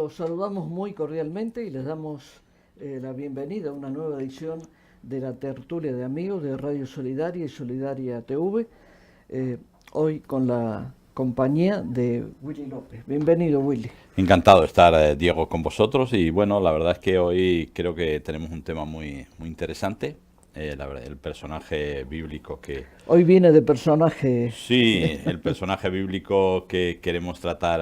Los saludamos muy cordialmente y les damos la bienvenida a una nueva edición de la tertulia de amigos de Radio Solidaria y Solidaria TV, hoy con la compañía de Willy López. Bienvenido, Willy. Encantado de estar, Diego, con vosotros y bueno, la verdad es que hoy creo que tenemos un tema muy interesante. El personaje bíblico que... Hoy viene de personaje... Sí, el personaje bíblico que queremos tratar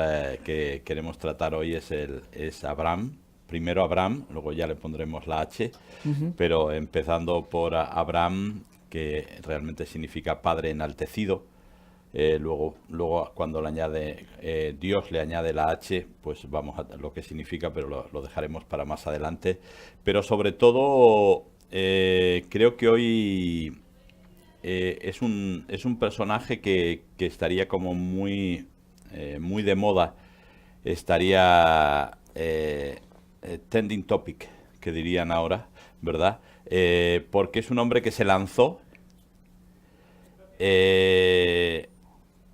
hoy es Abraham. Primero Abraham, luego ya le pondremos la H, pero empezando por Abraham, que realmente significa padre enaltecido. Luego cuando le añade Dios le añade la H, pues vamos a lo que significa, pero lo dejaremos para más adelante. Pero sobre todo creo que hoy es un personaje que estaría como muy de moda, estaría trending topic, que dirían ahora, ¿verdad? Porque es un hombre que se lanzó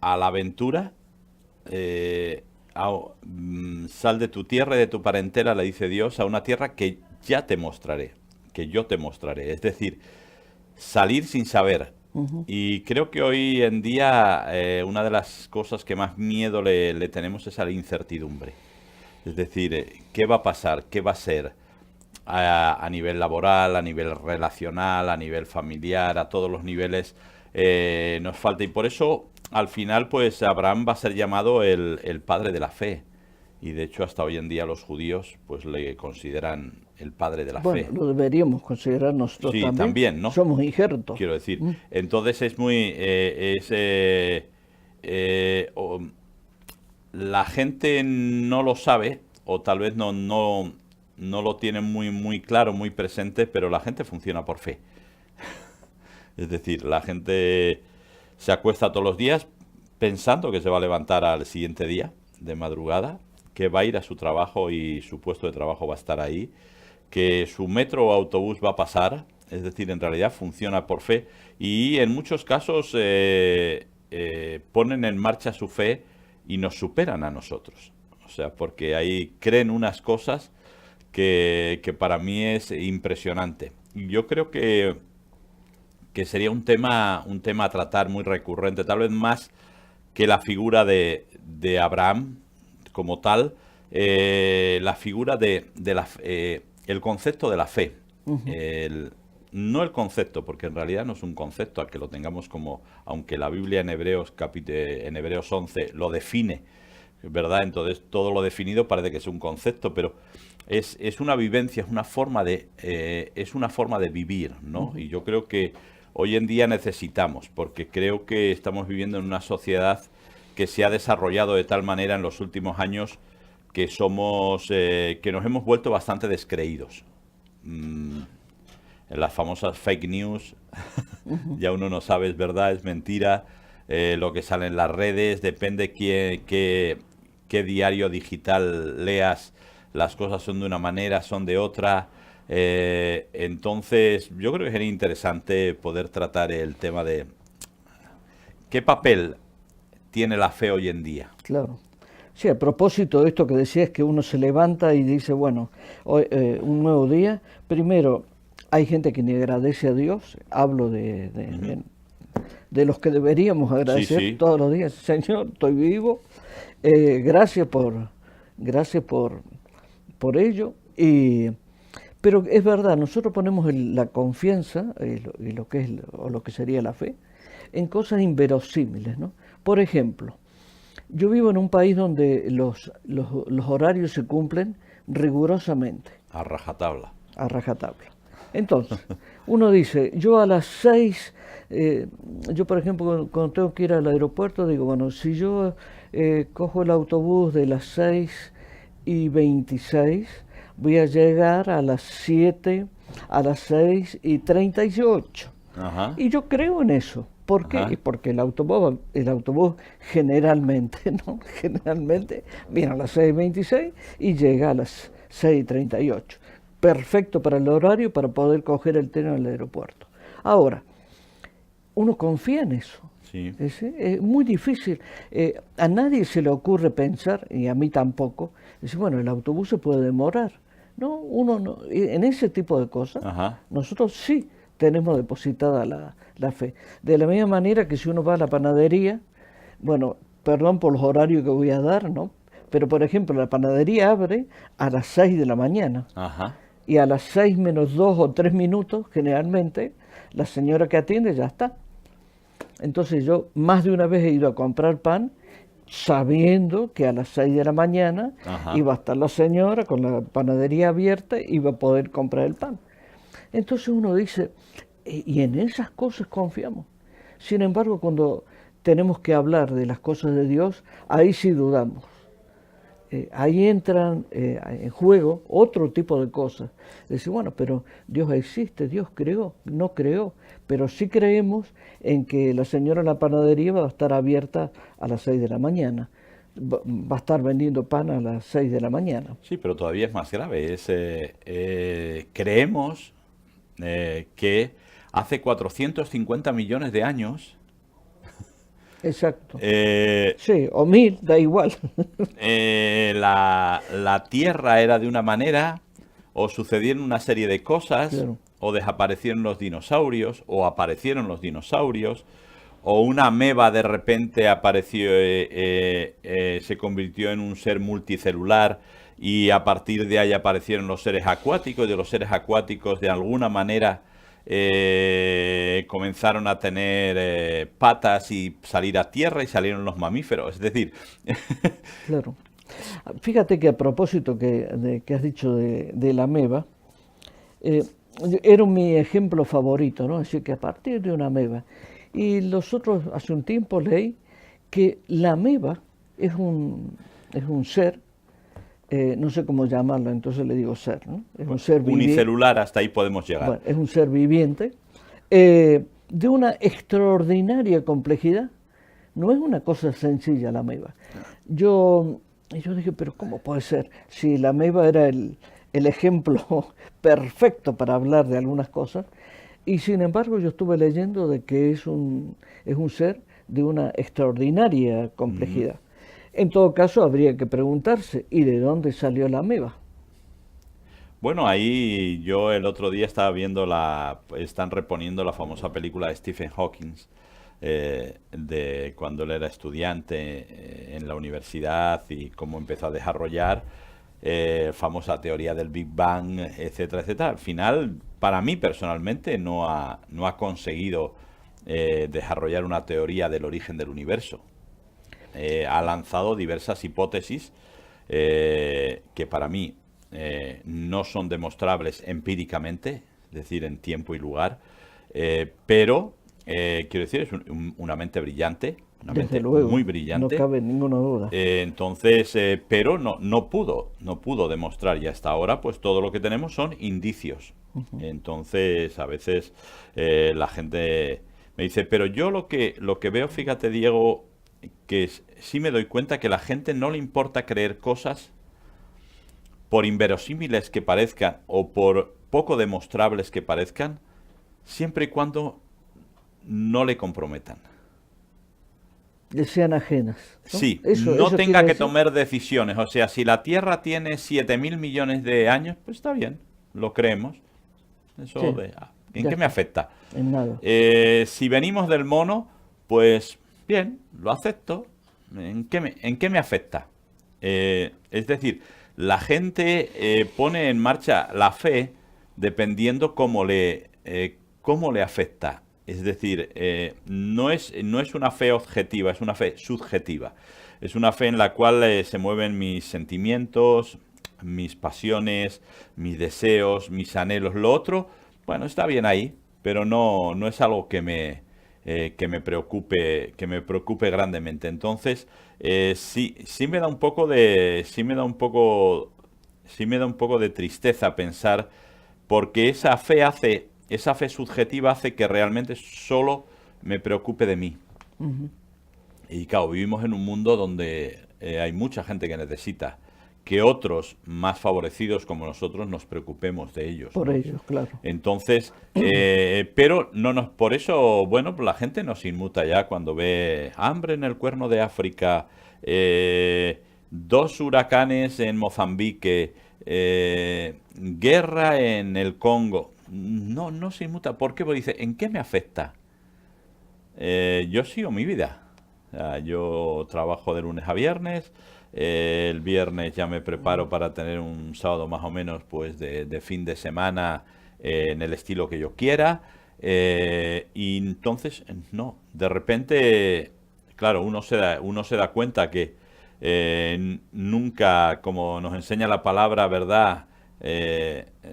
a la aventura, sal de tu tierra y de tu parentela, le dice Dios, a una tierra que ya te mostraré, que yo te mostraré. Es decir, salir sin saber. Y creo que hoy en día una de las cosas que más miedo le tenemos es a la incertidumbre. Es decir, ¿qué va a pasar? ¿Qué va a ser? A nivel laboral, a nivel relacional, a nivel familiar, a todos los niveles nos falta. Y por eso, al final, pues Abraham va a ser llamado el padre de la fe. Y de hecho, hasta hoy en día los judíos pues le consideran el padre de la fe. Bueno, lo deberíamos considerar nosotros sí, también, ¿no? Somos injertos. Quiero decir, entonces es muy... la gente no lo sabe, o tal vez no lo tiene muy claro, muy presente, pero la gente funciona por fe. Es decir, la gente se acuesta todos los días pensando que se va a levantar al siguiente día de madrugada, que va a ir a su trabajo y su puesto de trabajo va a estar ahí, que su metro o autobús va a pasar. Es decir, en realidad funciona por fe y en muchos casos ponen en marcha su fe y nos superan a nosotros. O sea, porque ahí creen unas cosas que para mí es impresionante. Yo creo que sería un tema a tratar muy recurrente, tal vez más que la figura de Abraham como tal, la figura el concepto de la fe. No el concepto, porque en realidad no es un concepto al que lo tengamos como, aunque la Biblia en Hebreos 11 lo define, ¿verdad? Entonces todo lo definido parece que es un concepto, pero es una vivencia, es una forma de vivir, ¿no? Y yo creo que hoy en día necesitamos, porque creo que estamos viviendo en una sociedad que se ha desarrollado de tal manera en los últimos años que que nos hemos vuelto bastante descreídos. Las famosas fake news, ya uno no sabe, es verdad, es mentira, lo que sale en las redes, depende qué diario digital leas, las cosas son de una manera, son de otra. Entonces, yo creo que sería interesante poder tratar el tema de qué papel tiene la fe hoy en día. Claro. Sí, a propósito de esto que decías, que uno se levanta y dice, bueno, hoy, un nuevo día. Primero, hay gente que ni agradece a Dios. Hablo de los que deberíamos agradecer todos los días. Señor, estoy vivo. Gracias por ello. Pero es verdad, nosotros ponemos la confianza y lo que sería la fe en cosas inverosímiles, ¿no? Por ejemplo, yo vivo en un país donde los horarios se cumplen rigurosamente. A rajatabla. A rajatabla. Entonces, uno dice, yo a las 6, yo por ejemplo cuando tengo que ir al aeropuerto, digo, bueno, si yo cojo el autobús de las 6:26, voy a llegar a las 7, a las 6:38. Ajá. Y yo creo en eso. ¿Por qué? Ajá. Porque el autobús generalmente viene a las 6:26 y llega a las 6:38. Perfecto para el horario para poder coger el tren al aeropuerto. Ahora, uno confía en eso. Sí. Es muy difícil. A nadie se le ocurre pensar, y a mí tampoco, decir, bueno, el autobús se puede demorar. No, uno no. En ese tipo de cosas, Ajá. nosotros sí tenemos depositada la fe. De la misma manera que si uno va a la panadería, bueno, perdón por los horarios que voy a dar, ¿no? Pero, por ejemplo, la panadería abre a las 6 de la mañana. Ajá. Y a las 6 menos 2 o 3 minutos, generalmente, la señora que atiende ya está. Entonces yo más de una vez he ido a comprar pan sabiendo que a las 6 de la mañana Ajá. iba a estar la señora con la panadería abierta y iba a poder comprar el pan. Entonces uno dice, y en esas cosas confiamos. Sin embargo, cuando tenemos que hablar de las cosas de Dios, ahí sí dudamos. Ahí entran en juego otro tipo de cosas. Decir, bueno, pero Dios existe, Dios creó, no creó, pero sí creemos en que la señora en la panadería va a estar abierta a las 6 de la mañana. Va a estar vendiendo pan a las 6 de la mañana. Sí, pero todavía es más grave. Creemos que hace 450 millones de años Exacto. eh, Sí, o 1000, da igual. la Tierra era de una manera, o sucedieron una serie de cosas, Claro. o desaparecieron los dinosaurios, o aparecieron los dinosaurios, o una ameba de repente apareció, se convirtió en un ser multicelular y a partir de ahí aparecieron los seres acuáticos, y de los seres acuáticos de alguna manera comenzaron a tener patas y salir a tierra y salieron los mamíferos. Es decir, Claro. Fíjate que a propósito que has dicho de la ameba, eh, era mi ejemplo favorito, ¿no? Así que a partir de una ameba. Y los otros, hace un tiempo leí que la ameba es un ser, no sé cómo llamarlo, entonces le digo ser, ¿no? Es un ser viviente. unicelular, hasta ahí podemos llegar. Bueno, es un ser viviente de una extraordinaria complejidad. No es una cosa sencilla la ameba. Yo dije, pero ¿cómo puede ser? Si la ameba era el ejemplo perfecto para hablar de algunas cosas, y sin embargo yo estuve leyendo de que es un ser de una extraordinaria complejidad. En todo caso, habría que preguntarse, ¿y de dónde salió la ameba? Bueno, ahí yo el otro día estaba viendo están reponiendo la famosa película de Stephen Hawking, de cuando él era estudiante en la universidad y cómo empezó a desarrollar famosa teoría del Big Bang, etcétera, etcétera. Al final, para mí personalmente, no ha conseguido desarrollar una teoría del origen del universo. Ha lanzado diversas hipótesis que para mí no son demostrables empíricamente, es decir, en tiempo y lugar, pero quiero decir, es una mente brillante, una Desde mente luego, muy no brillante. cabe ninguna duda. Entonces, pero no pudo demostrar, y hasta ahora pues todo lo que tenemos son indicios. Entonces, a veces la gente me dice, pero yo lo que veo, fíjate, Diego, que sí me doy cuenta que a la gente no le importa creer cosas por inverosímiles que parezcan o por poco demostrables que parezcan, siempre y cuando no le comprometan. Le sean ajenas, ¿no? Sí, Eso no tenga quiere que decir- tomar decisiones. O sea, si la Tierra tiene 7.000 millones de años, pues está bien, lo creemos. Eso Sí, ¿en ya qué me está. afecta? En nada. Si venimos del mono, pues bien, lo acepto. ¿En qué me afecta? Es decir, la gente pone en marcha la fe dependiendo cómo le afecta. Es decir, no es una fe objetiva, es una fe subjetiva. Es una fe en la cual se mueven mis sentimientos, mis pasiones, mis deseos, mis anhelos. Lo otro, bueno, está bien ahí, pero no es algo que me preocupe grandemente. Entonces, sí me da un poco de tristeza pensar, porque esa fe subjetiva hace que realmente solo me preocupe de mí. Y claro, vivimos en un mundo donde hay mucha gente que necesita que otros más favorecidos como nosotros nos preocupemos de ellos, Por ¿no? ellos, claro. Entonces, pero no nos, por eso, bueno, la gente nos inmuta ya cuando ve hambre en el Cuerno de África, 2 huracanes en Mozambique, guerra en el Congo. No, no se inmuta. ¿Por qué? Porque dice, ¿en qué me afecta? Yo sigo mi vida. O sea, yo trabajo de lunes a viernes. El viernes ya me preparo para tener un sábado más o menos pues de fin de semana en el estilo que yo quiera. Y entonces, no, de repente, claro, uno se da cuenta que nunca, como nos enseña la palabra, ¿verdad?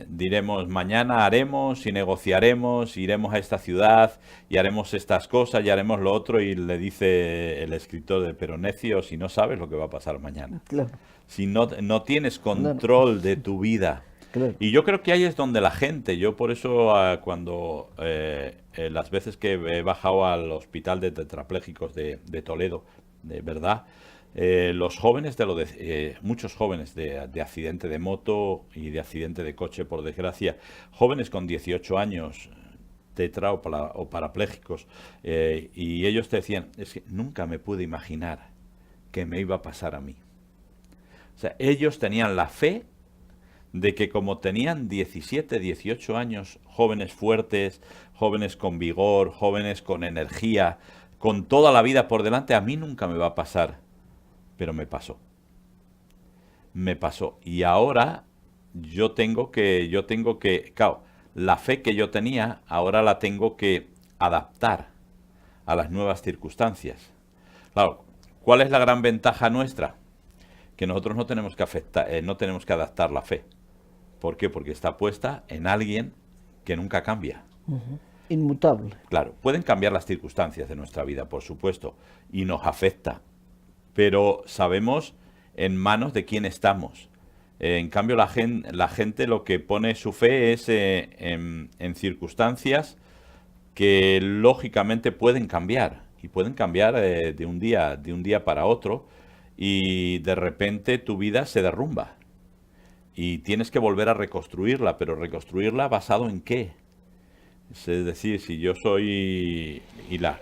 Diremos mañana haremos y negociaremos, iremos a esta ciudad y haremos estas cosas y haremos lo otro, y le dice el escritor de pero necio, si no sabes lo que va a pasar mañana, Claro, si no tienes claro, control de tu vida. claro. Y yo creo que ahí es donde la gente, yo por eso cuando las veces que he bajado al hospital de tetrapléjicos de Toledo, de verdad, los jóvenes muchos jóvenes de accidente de moto y de accidente de coche, por desgracia, jóvenes con 18 años, tetra o parapléjicos, y ellos te decían, es que nunca me pude imaginar que me iba a pasar a mí. O sea, ellos tenían la fe de que como tenían 17, 18 años, jóvenes fuertes, jóvenes con vigor, jóvenes con energía, con toda la vida por delante, a mí nunca me va a pasar. Pero me pasó. Me pasó. Y ahora yo tengo que, claro, la fe que yo tenía, ahora la tengo que adaptar a las nuevas circunstancias. Claro, ¿cuál es la gran ventaja nuestra? Que nosotros no tenemos que no tenemos que adaptar la fe. ¿Por qué? Porque está puesta en alguien que nunca cambia. Inmutable. Claro, pueden cambiar las circunstancias de nuestra vida, por supuesto, y nos afecta, pero sabemos en manos de quién estamos. En cambio, la gente lo que pone su fe es en circunstancias que lógicamente pueden cambiar, y pueden cambiar de un día para otro, y de repente tu vida se derrumba. Y tienes que volver a reconstruirla, pero reconstruirla basado en qué. Es decir, si yo soy...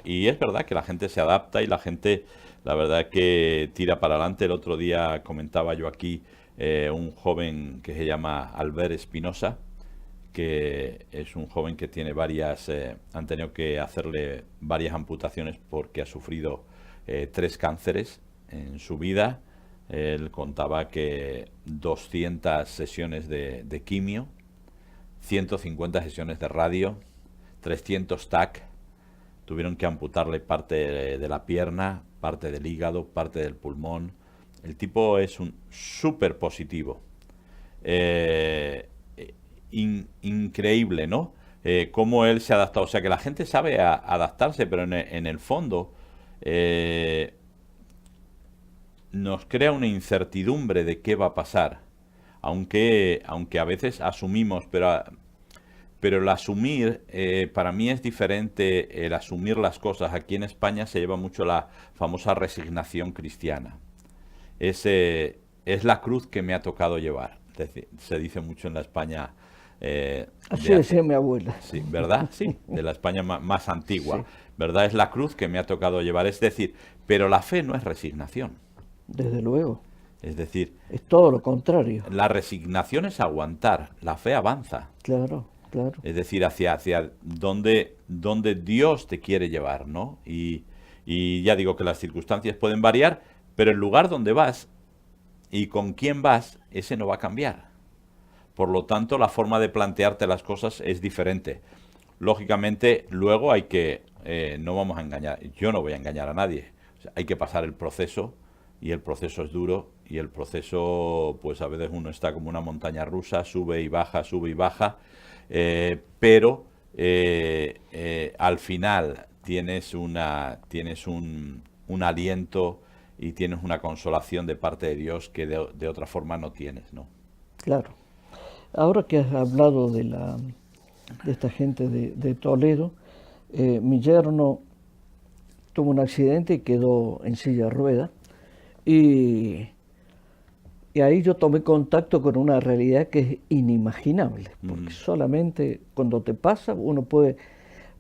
Y es verdad que la gente se adapta y la gente, la verdad que tira para adelante. El otro día comentaba yo aquí un joven que se llama Albert Espinosa, que es un joven que tiene han tenido que hacerle varias amputaciones porque ha sufrido 3 cánceres en su vida. Él contaba que 200 sesiones de quimio, 150 sesiones de radio, 300 TAC, tuvieron que amputarle parte de la pierna, parte del hígado, parte del pulmón. El tipo es un súper positivo. Increíble, ¿no? Cómo él se ha adaptado. O sea, que la gente sabe adaptarse, pero en el fondo nos crea una incertidumbre de qué va a pasar. Aunque a veces asumimos, pero el asumir, para mí es diferente el asumir las cosas. Aquí en España se lleva mucho la famosa resignación cristiana. Es la cruz que me ha tocado llevar. Se dice mucho en la España... Así decía mi abuela. Sí, ¿verdad? Sí, de la España más antigua. Sí. ¿Verdad? Es la cruz que me ha tocado llevar. Es decir, pero la fe no es resignación. Desde luego. Es decir, Es todo lo contrario. la resignación es aguantar, la fe avanza. Claro, claro. Es decir, hacia donde Dios te quiere llevar, ¿no? Y ya digo que las circunstancias pueden variar, pero el lugar donde vas y con quién vas, ese no va a cambiar. Por lo tanto, la forma de plantearte las cosas es diferente. Lógicamente, luego hay que, no vamos a engañar, yo no voy a engañar a nadie. O sea, hay que pasar el proceso, y el proceso es duro, y el proceso, pues a veces uno está como una montaña rusa, sube y baja, pero al final tienes un aliento y tienes una consolación de parte de Dios que de otra forma no tienes, ¿no? Claro. Ahora que has hablado de esta gente de Toledo, mi yerno tuvo un accidente y quedó en silla de ruedas. Y Y ahí yo tomé contacto con una realidad que es inimaginable, porque solamente cuando te pasa uno puede...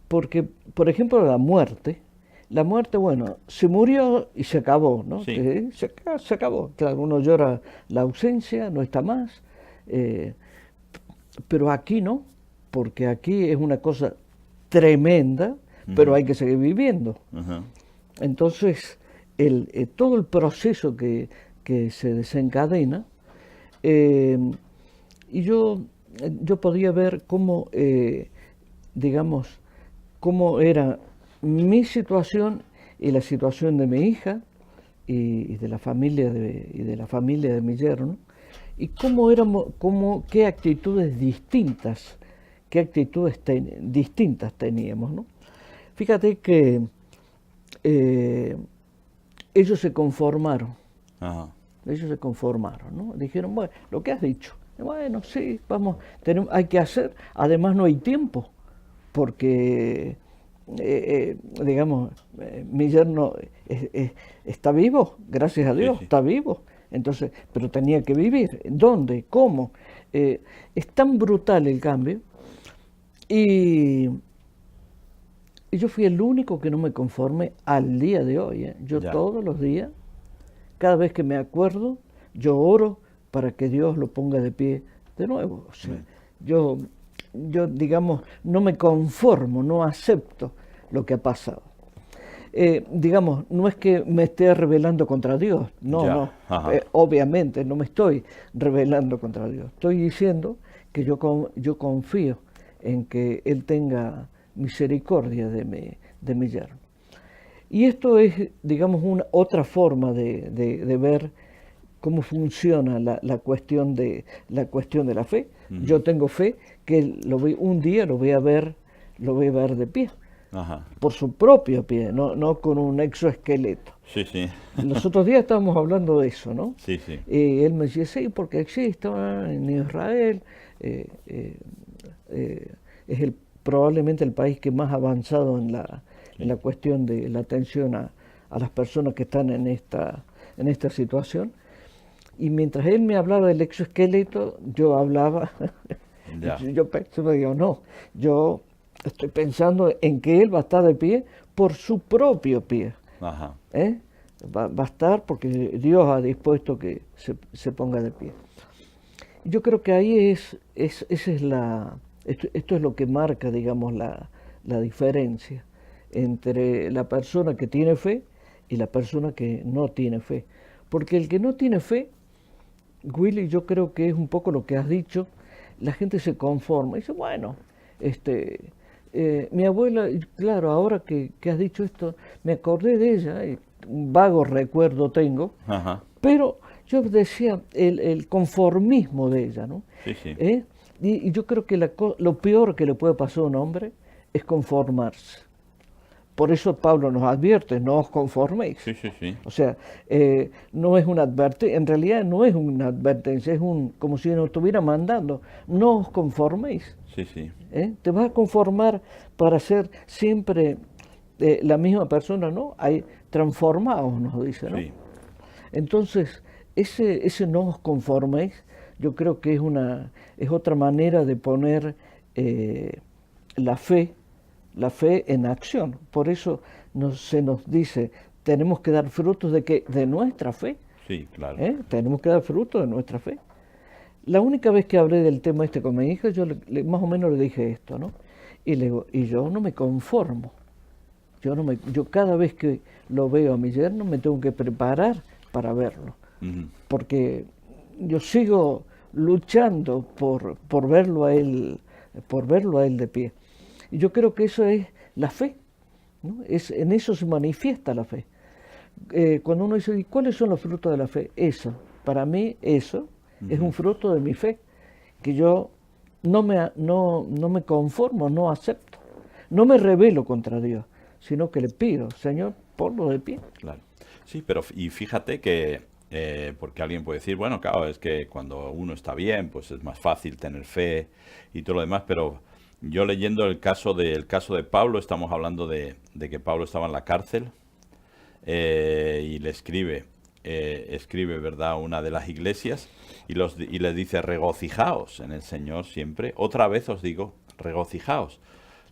Porque, por ejemplo, la muerte, bueno, se murió y se acabó, ¿no? Sí. Se acabó. Claro, uno llora la ausencia, no está más, pero aquí no, porque aquí es una cosa tremenda, pero hay que seguir viviendo. Ajá. Entonces, todo el proceso que se desencadena, eh, y yo podía ver cómo, digamos, cómo era mi situación y la situación de mi hija y de la familia de mi yerno, y cómo éramos, qué actitudes distintas, distintas teníamos, ¿no? Fíjate que ellos se conformaron. Ajá. Ellos se conformaron, ¿no? Dijeron, bueno, lo que has dicho, bueno, sí, vamos, hay que hacer, además no hay tiempo, porque, digamos, mi yerno está vivo, gracias a Dios, Sí, sí. está vivo, entonces, pero tenía que vivir, ¿dónde? ¿Cómo? Es tan brutal el cambio, y yo fui el único que no me conforme al día de hoy, ¿eh? Yo Ya. todos los días, cada vez que me acuerdo, yo oro para que Dios lo ponga de pie de nuevo. O sea, Bien. yo, digamos, no me conformo, no acepto lo que ha pasado. Digamos, no es que me esté rebelando contra Dios, no, Ya. no. Ajá. Obviamente no me estoy rebelando contra Dios. Estoy diciendo que yo confío en que Él tenga misericordia de mi yerno. Y esto es, digamos, otra forma de ver cómo funciona la cuestión de la fe. Yo tengo fe que un día lo voy a ver de pie, Ajá. por su propio pie, no con un exoesqueleto. Sí, sí. Los otros días estábamos hablando de eso, ¿no? Sí, sí. Y él me decía, sí, porque existe en Israel, es probablemente el país que más ha avanzado en la cuestión de la atención a las personas que están en esta situación. Y mientras él me hablaba del exoesqueleto, yo hablaba, Ya. yo digo, no, yo estoy pensando en que él va a estar de pie por su propio pie. Ajá. Va a estar porque Dios ha dispuesto que se ponga de pie. Yo creo que ahí esa es esto es lo que marca, digamos, la diferencia entre la persona que tiene fe y la persona que no tiene fe. Porque el que no tiene fe, Willy, yo creo que es un poco lo que has dicho, la gente se conforma. Dice, bueno, mi abuela, claro, ahora que has dicho esto, me acordé de ella, un vago recuerdo tengo, Ajá. pero yo decía el conformismo de ella, ¿no? Sí, sí. Y yo creo que lo peor que le puede pasar a un hombre es conformarse. Por eso Pablo nos advierte, no os conforméis. Sí, sí, sí. O sea, no es una advertencia, en realidad no es una advertencia, es como si nos estuviera mandando, no os conforméis. Sí, sí. Te vas a conformar para ser siempre la misma persona, ¿no? Transformaos, nos dice, ¿no? Sí. Entonces, ese no os conforméis, yo creo que es otra manera de poner la fe en acción. Por eso se nos dice, tenemos que dar frutos de nuestra fe. Sí, claro. Tenemos que dar frutos de nuestra fe. La única vez que hablé del tema con mi hija, yo más o menos le dije esto, ¿no? Y le digo, y yo no me conformo. Yo cada vez que lo veo a mi yerno me tengo que preparar para verlo. Ujú. Porque yo sigo luchando por verlo a él de pie. Y yo creo que eso es la fe, ¿no? En eso se manifiesta la fe. Cuando uno dice, ¿y cuáles son los frutos de la fe? Eso, para mí eso es un fruto de mi fe, que yo no me conformo, no acepto, no me rebelo contra Dios, sino que le pido, Señor, ponlo de pie. Claro. Sí, pero y fíjate que, porque alguien puede decir, bueno, claro, es que cuando uno está bien, pues es más fácil tener fe y todo lo demás, pero yo leyendo el caso de Pablo, estamos hablando de que Pablo estaba en la cárcel y le escribe escribe, ¿verdad?, una de las iglesias y les dice, regocijaos en el Señor siempre. Otra vez os digo, regocijaos.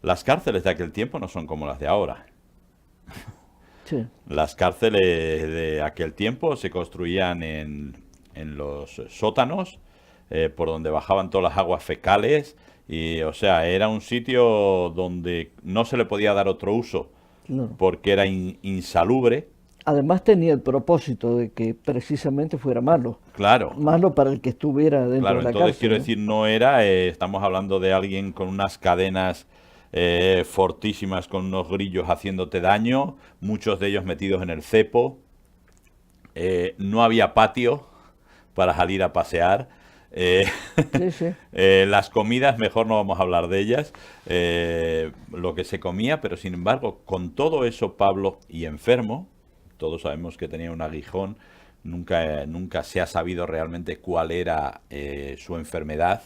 Las cárceles de aquel tiempo no son como las de ahora. Sí. Las cárceles de aquel tiempo se construían en los sótanos, por donde bajaban todas las aguas fecales, y, o sea, era un sitio donde no se le podía dar otro uso, Claro. porque era insalubre. Además tenía el propósito de que precisamente fuera malo. Claro, Malo para el que estuviera dentro claro, de la entonces cárcel, quiero ¿no? decir, no era, estamos hablando de alguien con unas cadenas fortísimas, con unos grillos haciéndote daño, muchos de ellos metidos en el cepo. No había patio para salir a pasear. Sí, sí. Las comidas, mejor no vamos a hablar de ellas, lo que se comía, pero sin embargo, con todo eso, Pablo, y enfermo, todos sabemos que tenía un aguijón, nunca se ha sabido realmente cuál era su enfermedad.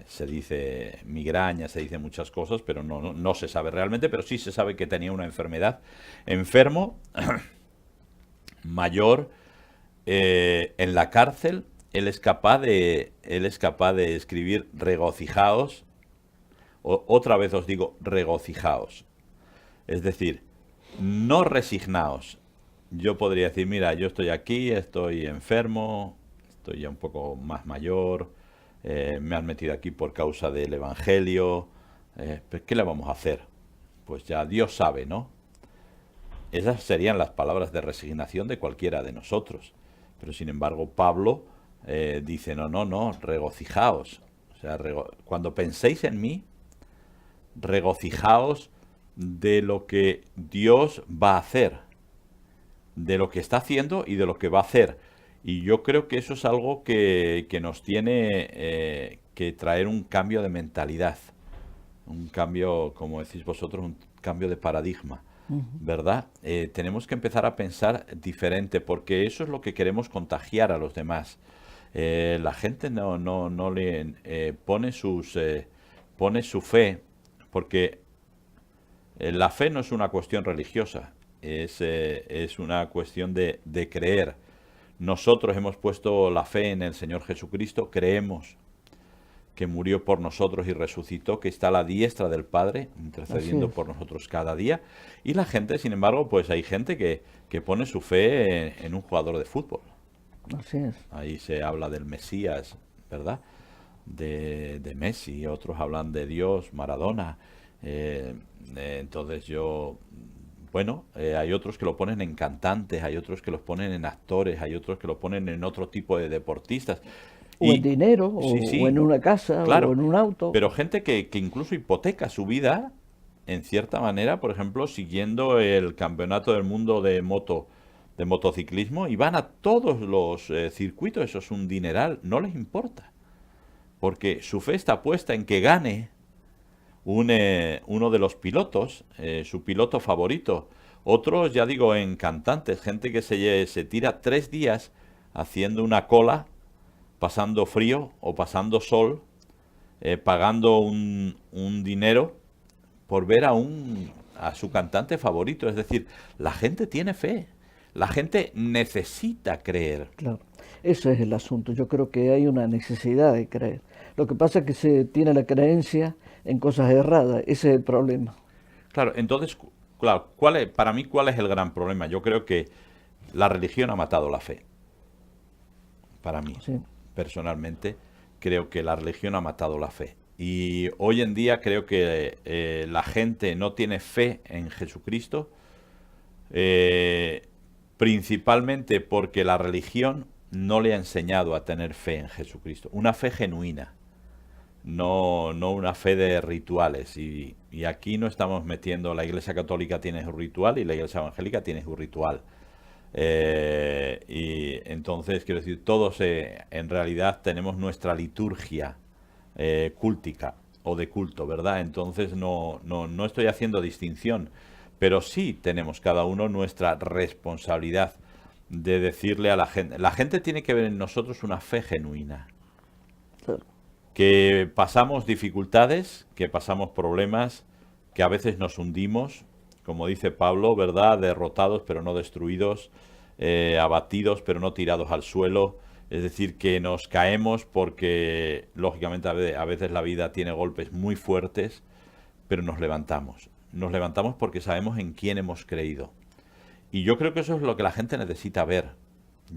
Se dice migraña, se dice muchas cosas, pero no se sabe realmente, pero sí se sabe que tenía una enfermedad. Enfermo, mayor, en la cárcel, él es capaz de escribir regocijaos. Otra vez os digo regocijaos. Es decir, no resignaos. Yo podría decir, mira, yo estoy aquí, estoy enfermo, estoy ya un poco más mayor, me han metido aquí por causa del Evangelio, pues, ¿qué le vamos a hacer? Pues ya Dios sabe, ¿no? Esas serían las palabras de resignación de cualquiera de nosotros. Pero sin embargo, Pablo dice, no, regocijaos. O sea, cuando penséis en mí, regocijaos de lo que Dios va a hacer, de lo que está haciendo y de lo que va a hacer. Y yo creo que eso es algo que nos tiene que traer un cambio de mentalidad, un cambio, como decís vosotros, un cambio de paradigma, ¿verdad? Tenemos que empezar a pensar diferente, porque eso es lo que queremos contagiar a los demás. La gente no le pone su fe, porque la fe no es una cuestión religiosa, es una cuestión de creer. Nosotros hemos puesto la fe en el Señor Jesucristo, creemos que murió por nosotros y resucitó, que está a la diestra del Padre, intercediendo por nosotros cada día. Y la gente, sin embargo, pues hay gente que pone su fe en un jugador de fútbol. Así es. Ahí se habla del Mesías, ¿verdad? De Messi, otros hablan de Dios, Maradona. Entonces hay otros que lo ponen en cantantes, hay otros que los ponen en actores, hay otros que lo ponen en otro tipo de deportistas. O en dinero, sí, o en una casa, claro, o en un auto. pero gente que incluso hipoteca su vida, en cierta manera, por ejemplo, siguiendo el campeonato del mundo de motociclismo, y van a todos los circuitos, eso es un dineral, no les importa, porque su fe está puesta en que gane uno de los pilotos, su piloto favorito. Otros, ya digo, en cantantes, gente que se tira 3 días haciendo una cola, pasando frío o pasando sol, pagando un dinero por ver a su cantante favorito. Es decir, la gente tiene fe, la gente necesita creer. Claro, ese es el asunto. Yo creo que hay una necesidad de creer. Lo que pasa es que se tiene la creencia en cosas erradas. Ese es el problema. Claro, entonces, claro, para mí, ¿cuál es el gran problema? Yo creo que la religión ha matado la fe. Para mí, Sí. personalmente, creo que la religión ha matado la fe. Y hoy en día creo que la gente no tiene fe en Jesucristo, principalmente porque la religión no le ha enseñado a tener fe en Jesucristo. Una fe genuina, no una fe de rituales. Y aquí no estamos metiendo, la Iglesia Católica tiene su ritual y la Iglesia Evangélica tiene su ritual. Y entonces, quiero decir, todos en realidad tenemos nuestra liturgia cúltica o de culto, ¿verdad? Entonces no estoy haciendo distinción, pero sí tenemos cada uno nuestra responsabilidad de decirle a la gente tiene que ver en nosotros una fe genuina. Claro. Que pasamos dificultades, que pasamos problemas, que a veces nos hundimos, como dice Pablo, ¿verdad? Derrotados pero no destruidos. abatidos pero no tirados al suelo. Es decir, que nos caemos porque, lógicamente, a veces la vida tiene golpes muy fuertes, pero nos levantamos. Nos levantamos porque sabemos en quién hemos creído. Y yo creo que eso es lo que la gente necesita ver.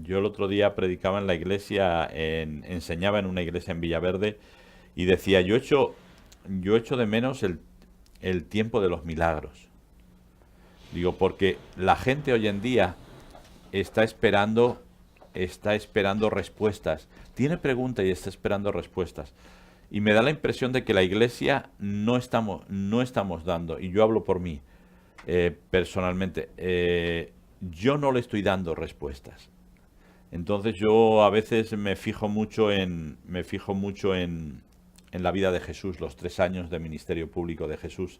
Yo el otro día predicaba en la iglesia, enseñaba en una iglesia en Villaverde, y decía, yo echo de menos el tiempo de los milagros. Digo, porque la gente hoy en día está esperando respuestas. Tiene preguntas y está esperando respuestas. Y me da la impresión de que la iglesia no estamos dando, y yo hablo por mí, personalmente, yo no le estoy dando respuestas. Entonces yo a veces me fijo mucho en la vida de Jesús, los 3 años de ministerio público de Jesús,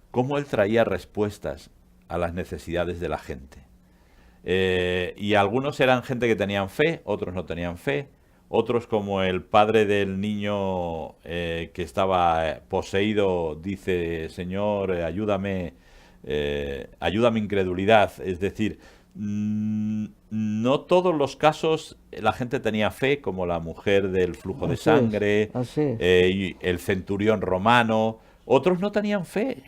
cómo él traía respuestas a las necesidades de la gente. Y algunos eran gente que tenían fe, otros no tenían fe, otros como el padre del niño que estaba poseído, dice, Señor, ayúdame, ayuda a mi incredulidad. Es decir, no todos los casos la gente tenía fe, como la mujer del flujo de sangre, y el centurión romano. Otros no tenían fe.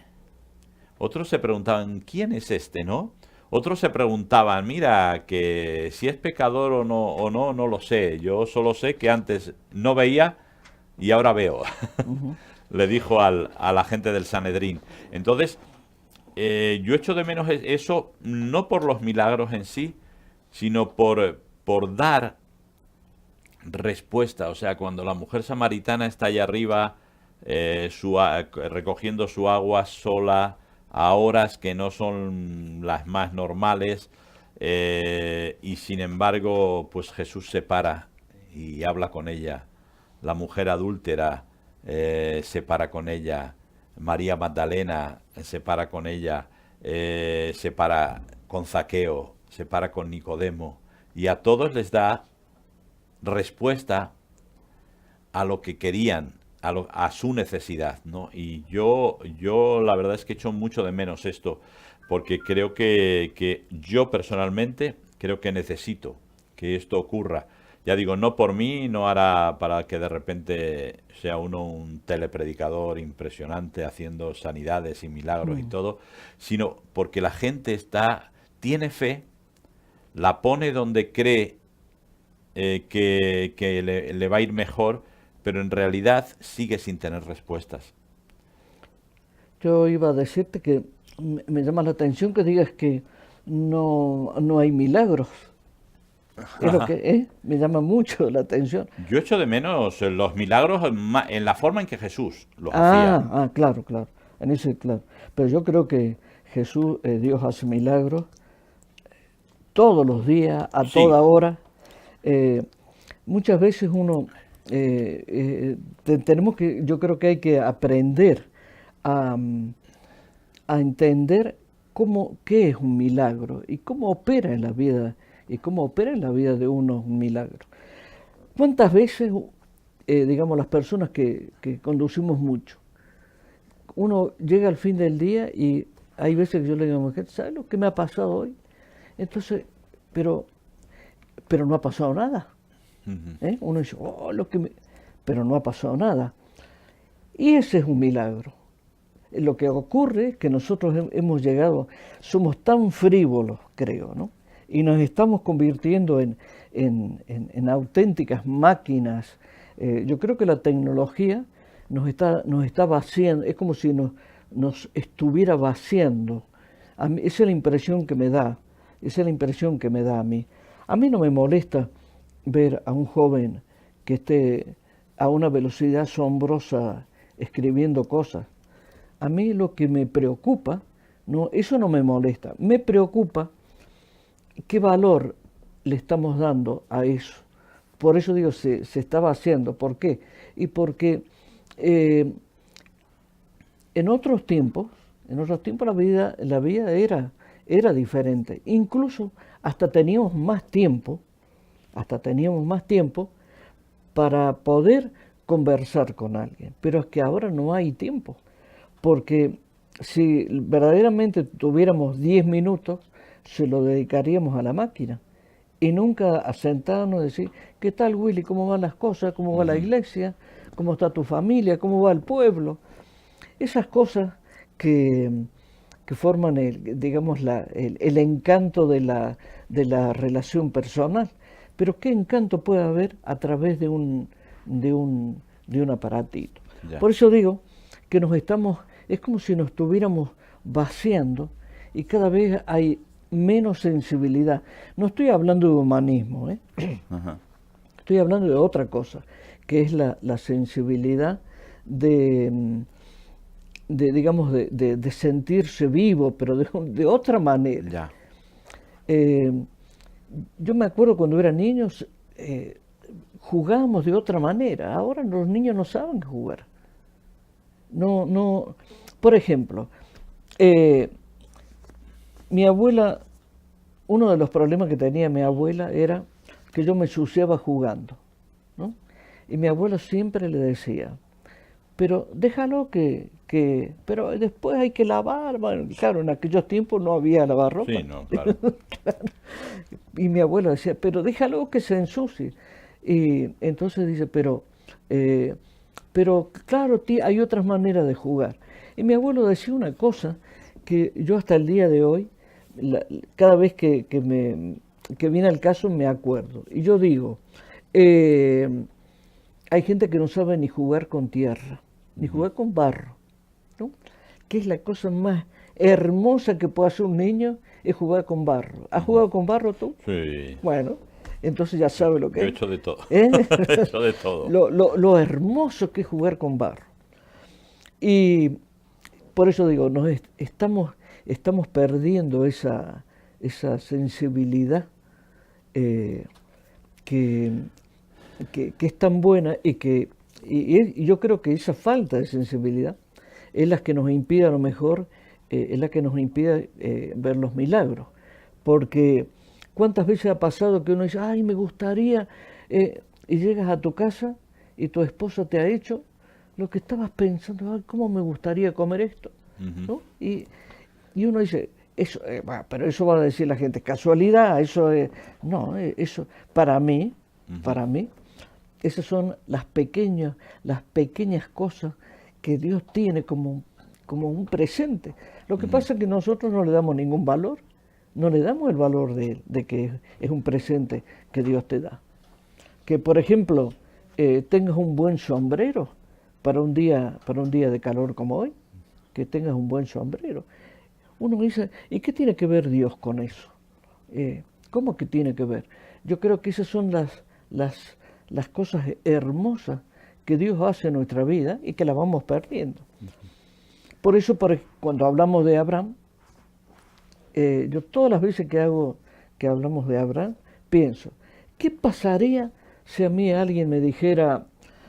Otros se preguntaban, ¿quién es este, no? Otros se preguntaban, mira, que si es pecador o no, no lo sé. Yo solo sé que antes no veía y ahora veo. Le dijo a la gente del Sanedrín. Entonces, yo echo de menos eso, no por los milagros en sí, sino por dar respuesta. O sea, cuando la mujer samaritana está allá arriba recogiendo su agua sola, a horas que no son las más normales, y sin embargo, pues Jesús se para y habla con ella. La mujer adúltera se para con ella. María Magdalena se para con ella. Se para con Zaqueo, se para con Nicodemo. Y a todos les da respuesta a lo que querían, a su necesidad, ¿no? Y yo la verdad es que echo mucho de menos esto, porque creo que yo personalmente creo que necesito que esto ocurra. Ya digo, no por mí, no hará para que de repente sea uno un telepredicador impresionante haciendo sanidades y milagros y todo, sino porque la gente tiene fe, la pone donde cree que le va a ir mejor, pero en realidad sigue sin tener respuestas. Yo iba a decirte que me llama la atención que digas que no hay milagros. Es lo que me llama mucho la atención. Yo echo de menos los milagros en la forma en que Jesús los hacía. Claro. En ese, claro. Pero yo creo que Jesús, Dios hace milagros todos los días, a toda hora. Muchas veces uno yo creo que hay que aprender a entender qué es un milagro y cómo opera en la vida de uno un milagro. ¿Cuántas veces, digamos, las personas que conducimos mucho, uno llega al fin del día y hay veces que yo le digo a mi mujer, ¿sabes lo que me ha pasado hoy? Entonces, pero no ha pasado nada. Uno dice, pero no ha pasado nada. Y ese es un milagro. Lo que ocurre es que nosotros hemos llegado, somos tan frívolos, creo, ¿no? Y nos estamos convirtiendo en auténticas máquinas. Yo creo que la tecnología nos está vaciando, es como si nos estuviera vaciando. Esa es la impresión que me da, a mí. A mí no me molesta ver a un joven que esté a una velocidad asombrosa escribiendo cosas. A mí lo que me preocupa, eso no me molesta, me preocupa qué valor le estamos dando a eso. Por eso digo, se estaba haciendo. ¿Por qué? Y porque en otros tiempos la vida era diferente. Incluso hasta teníamos más tiempo para poder conversar con alguien. Pero es que ahora no hay tiempo, porque si verdaderamente tuviéramos 10 minutos, se lo dedicaríamos a la máquina. y nunca a sentarnos y decir, ¿qué tal, Willy? ¿Cómo van las cosas? ¿Cómo va la iglesia? ¿Cómo está tu familia? ¿Cómo va el pueblo? Esas cosas que, que forman digamos, el encanto de la relación personal. Pero ¿qué encanto puede haber a través de un aparatito? Ya. Por eso digo que es como si nos estuviéramos vaciando y cada vez hay menos sensibilidad. No estoy hablando de humanismo, ¿eh? Ajá. Estoy hablando de otra cosa, que es la sensibilidad digamos, de sentirse vivo, pero de otra manera. Ya. Yo me acuerdo cuando era niño, jugábamos de otra manera. Ahora los niños no saben jugar. No, no. Por ejemplo, mi abuela, uno de los problemas que tenía mi abuela era que yo me ensuciaba jugando, ¿no? Y mi abuela siempre le decía, pero déjalo pero después hay que lavar. Bueno, claro, en aquellos tiempos no había lavarropa. Sí, no, claro. Claro. Y mi abuela decía, pero déjalo que se ensucie. Y entonces dice, pero claro, hay otras maneras de jugar. Y mi abuelo decía una cosa que yo hasta el día de hoy, cada vez que viene el caso me acuerdo. Y yo digo, hay gente que no sabe ni jugar con tierra, ni jugar con barro, ¿no? Que es la cosa más hermosa que puede hacer un niño, es jugar con barro. ¿Has jugado con barro tú? Sí. Bueno, entonces ya sabe lo que Yo he es. hecho de todo. ¿Eh? He hecho de todo. Lo hermoso que es jugar con barro. Y por eso digo, estamos perdiendo esa sensibilidad que es tan buena y yo creo que esa falta de sensibilidad es la que nos impide a lo mejor, es la que nos impide ver los milagros. Porque ¿cuántas veces ha pasado que uno dice, ay, me gustaría, y llegas a tu casa y tu esposa te ha hecho lo que estabas pensando, ay, cómo me gustaría comer esto, ¿no? Y uno dice, eso, pero eso va a decir la gente, casualidad, eso es, no, eso, para mí, esas son las pequeñas cosas que Dios tiene como un presente. Lo que pasa es que nosotros no le damos ningún valor, no le damos el valor de que es un presente que Dios te da. Que, por ejemplo, tengas un buen sombrero para un día de calor como hoy, que tengas un buen sombrero. Uno dice, ¿y qué tiene que ver Dios con eso? ¿Cómo que tiene que ver? Yo creo que esas son las cosas hermosas que Dios hace en nuestra vida y que las vamos perdiendo. Por eso, cuando hablamos de Abraham, yo todas las veces que hablamos de Abraham, pienso, ¿qué pasaría si a mí alguien me dijera,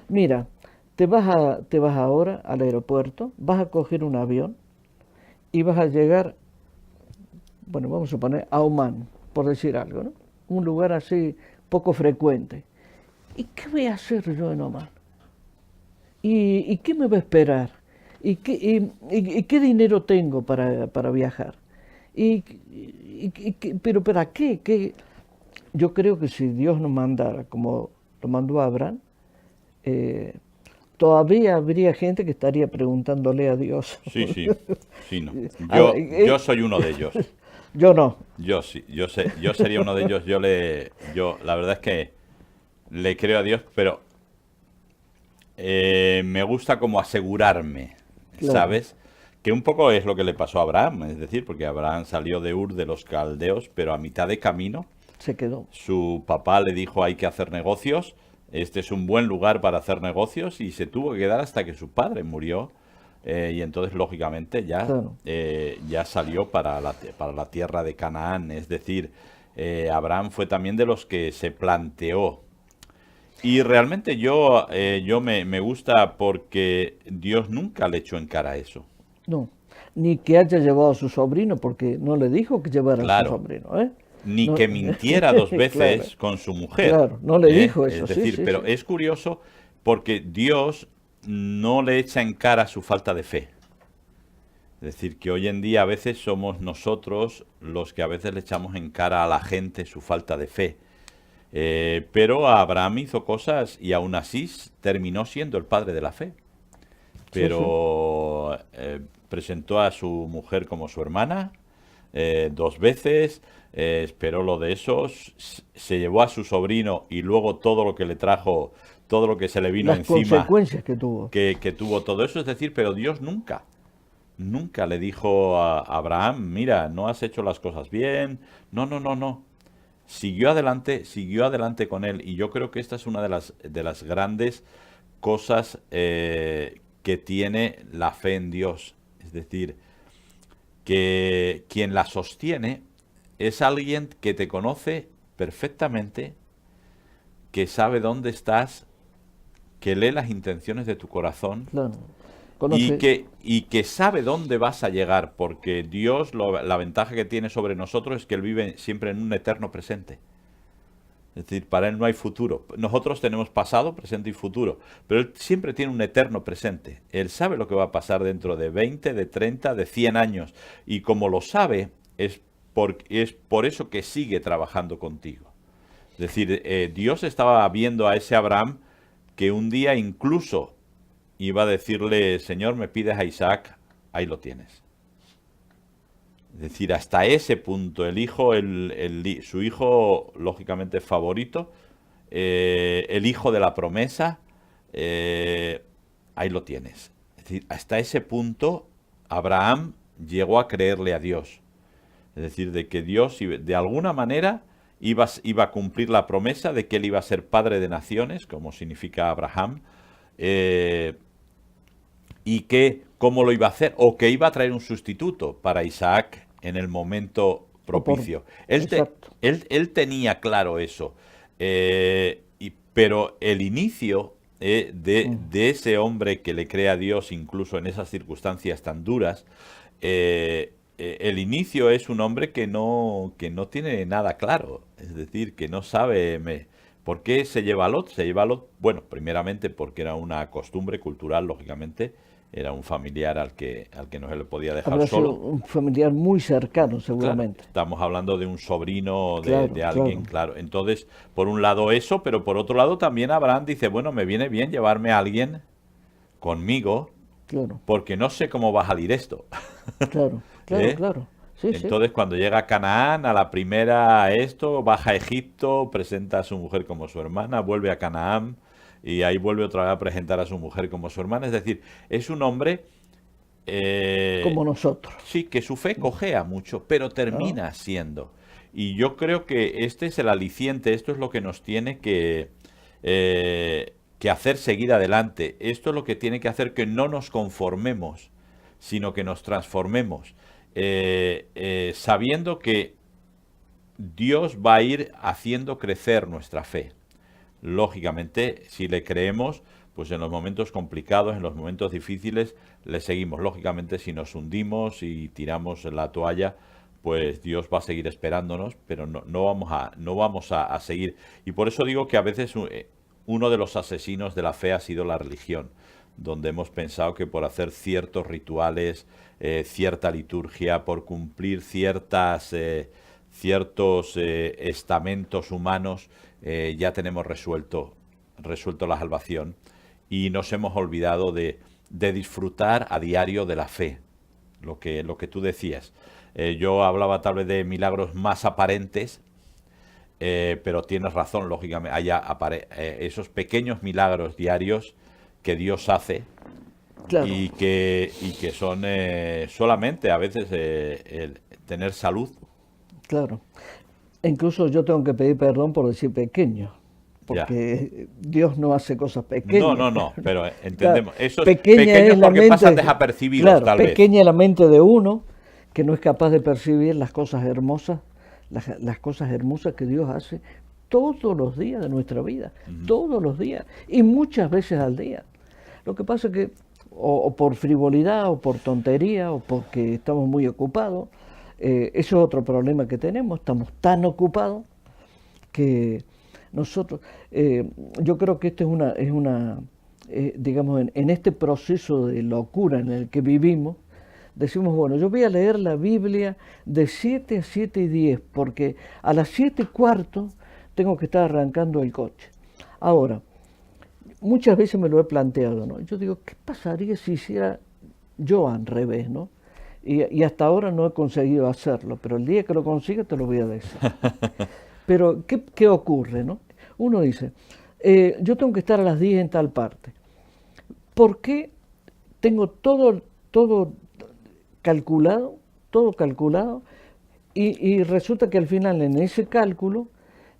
mira, te vas ahora al aeropuerto, vas a coger un avión y vas a llegar, bueno, vamos a suponer, a Omán, por decir algo, ¿no? Un lugar así poco frecuente. ¿Y qué voy a hacer yo en Omán? ¿Y qué me va a esperar? ¿Y qué dinero tengo para viajar? ¿Pero para qué? Yo creo que si Dios nos mandara como lo mandó a Abraham, todavía habría gente que estaría preguntándole a Dios. Sí, no. Yo soy uno de ellos. Yo no. Yo sí, yo sería uno de ellos. La verdad es que le creo a Dios, pero me gusta como asegurarme, Claro. ¿sabes? Que un poco es lo que le pasó a Abraham, es decir, porque Abraham salió de Ur de los Caldeos, pero a mitad de camino Se quedó. su papá le dijo hay que hacer negocios, este es un buen lugar para hacer negocios y se tuvo que quedar hasta que su padre murió y entonces lógicamente Claro. ya salió para la tierra de Canaán, es decir, Abraham fue también de los que se planteó. Y realmente yo me gusta porque Dios nunca le echó en cara eso. No. Ni que haya llevado a su sobrino, porque no le dijo que llevara a Claro. su sobrino, ¿eh? Ni No. que mintiera dos veces Claro. con su mujer. Claro, no le dijo eso, Es sí, decir, sí, pero sí. es curioso porque Dios no le echa en cara su falta de fe. Es decir, que hoy en día a veces somos nosotros los que a veces le echamos en cara a la gente su falta de fe. Pero Abraham hizo cosas y aún así terminó siendo el padre de la fe. Sí, sí. Pero presentó a su mujer como su hermana 2 veces, esperó lo de esos, se llevó a su sobrino y luego todo lo que le trajo, todo lo que se le vino Las encima, consecuencias que tuvo. que tuvo todo eso. Es decir, pero Dios nunca le dijo a Abraham, mira, no has hecho las cosas bien. No, no, no, no. Siguió adelante con él. Y yo creo que esta es una de las grandes cosas que tiene la fe en Dios. Es decir, que quien la sostiene es alguien que te conoce perfectamente, que sabe dónde estás, que lee las intenciones de tu corazón Claro. y Conoce, que sabe dónde vas a llegar, porque Dios, la ventaja que tiene sobre nosotros es que Él vive siempre en un eterno presente. Es decir, para Él no hay futuro. Nosotros tenemos pasado, presente y futuro, pero Él siempre tiene un eterno presente. Él sabe lo que va a pasar dentro de 20, de 30, de 100 años. Y como lo sabe, es por eso que sigue trabajando contigo. Es decir, Dios estaba viendo a ese Abraham que un día incluso iba a decirle, Señor, me pides a Isaac, ahí lo tienes. Es decir, hasta ese punto, su hijo, lógicamente favorito, el hijo de la promesa, ahí lo tienes. Es decir, hasta ese punto, Abraham llegó a creerle a Dios. Es decir, de que Dios, de alguna manera, iba a cumplir la promesa de que él iba a ser padre de naciones, como significa Abraham, y que cómo lo iba a hacer, o que iba a traer un sustituto para Isaac en el momento propicio. exacto. Él tenía claro eso, pero el inicio de ese hombre que le cree a Dios, incluso en esas circunstancias tan duras, el inicio es un hombre que no tiene nada claro, es decir, que no sabe. ¿Por qué se lleva a Lot? Se lleva a Lot, bueno, primeramente porque era una costumbre cultural, lógicamente, era un familiar al que no se le podía dejar Habrá sido solo. un familiar muy cercano, Claro, seguramente. estamos hablando de un sobrino Claro, de alguien, claro, claro. Entonces, por un lado eso, pero por otro lado también Abraham dice, bueno, me viene bien llevarme a alguien conmigo, claro, porque no sé cómo va a salir esto. claro, claro, ¿Eh? claro. Sí, sí, Entonces, cuando llega a Canaán, a la primera esto, baja a Egipto, presenta a su mujer como su hermana, vuelve a Canaán y ahí vuelve otra vez a presentar a su mujer como su hermana. Es decir, es un hombre, como nosotros, sí, que su fe cojea mucho, pero ¿no? termina siendo. Y yo creo que este es el aliciente, esto es lo que nos tiene que hacer seguir adelante. Esto es lo que tiene que hacer que no nos conformemos, sino que nos transformemos. Sabiendo que Dios va a ir haciendo crecer nuestra fe. Lógicamente, si le creemos, pues en los momentos complicados, en los momentos difíciles, le seguimos. Lógicamente, si nos hundimos y tiramos la toalla, pues Dios va a seguir esperándonos, pero no vamos a seguir. Y por eso digo que a veces uno de los asesinos de la fe ha sido la religión, donde hemos pensado que por hacer ciertos rituales, cierta liturgia, por cumplir ciertos estamentos humanos, ya tenemos resuelto la salvación y nos hemos olvidado de disfrutar a diario de la fe, lo que tú decías. Yo hablaba tal vez de milagros más aparentes, pero tienes razón, lógicamente, esos pequeños milagros diarios que Dios hace Claro, y que son solamente a veces el tener salud. claro. E incluso yo tengo que pedir perdón por decir pequeño, Ya. porque Dios no hace cosas No, pequeñas. no, no, pero Claro, entendemos. Esos pequeña pequeños es la porque pasan mente, desapercibidos, claro, tal vez. pequeña es la mente de uno que no es capaz de percibir las cosas hermosas, las cosas hermosas que Dios hace todos los días de nuestra vida, todos los días y muchas veces al día. Lo que pasa es que o por frivolidad o por tontería o porque estamos muy ocupados, eso es otro problema que tenemos, estamos tan ocupados que nosotros, yo creo que esto digamos, en este proceso de locura en el que vivimos, decimos, bueno, yo voy a leer la Biblia de 7 a 7:10, porque a las 7:15 tengo que estar arrancando el coche. Ahora, muchas veces me lo he planteado, ¿no? Yo digo, ¿qué pasaría si hiciera yo al revés, ¿no? Y hasta ahora no he conseguido hacerlo, pero el día que lo consiga te lo voy a decir. Pero, ¿qué ocurre, no? Uno dice, yo tengo que estar a las 10 en tal parte. ¿Por qué tengo todo calculado, y resulta que al final en ese cálculo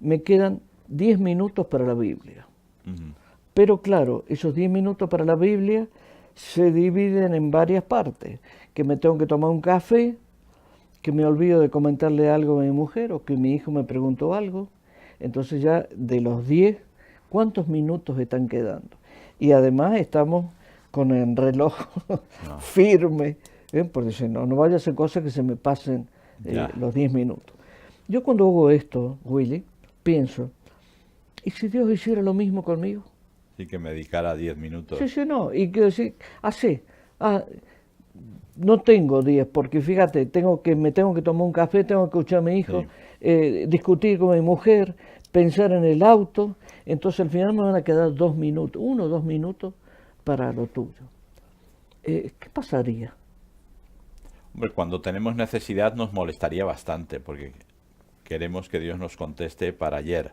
me quedan 10 minutos para la Biblia? Uh-huh. Pero claro, esos 10 minutos para la Biblia se dividen en varias partes, que me tengo que tomar un café, que me olvido de comentarle algo a mi mujer o que mi hijo me preguntó algo. Entonces ya de los 10, ¿cuántos minutos están quedando? Y además estamos con el reloj firme, porque si no vaya a ser cosas que se me pasen los 10 minutos. Yo cuando hago esto, Willy, pienso, ¿y si Dios hiciera lo mismo conmigo? Sí, que me dedicara 10 minutos. Sí, no, y que decir, así, no tengo 10, porque fíjate, me tengo que tomar un café, tengo que escuchar a mi hijo, sí, discutir con mi mujer, pensar en el auto, entonces al final me van a quedar 2 minutos, 1 o 2 minutos para lo tuyo. ¿Qué pasaría? Hombre, cuando tenemos necesidad nos molestaría bastante, porque queremos que Dios nos conteste para ayer.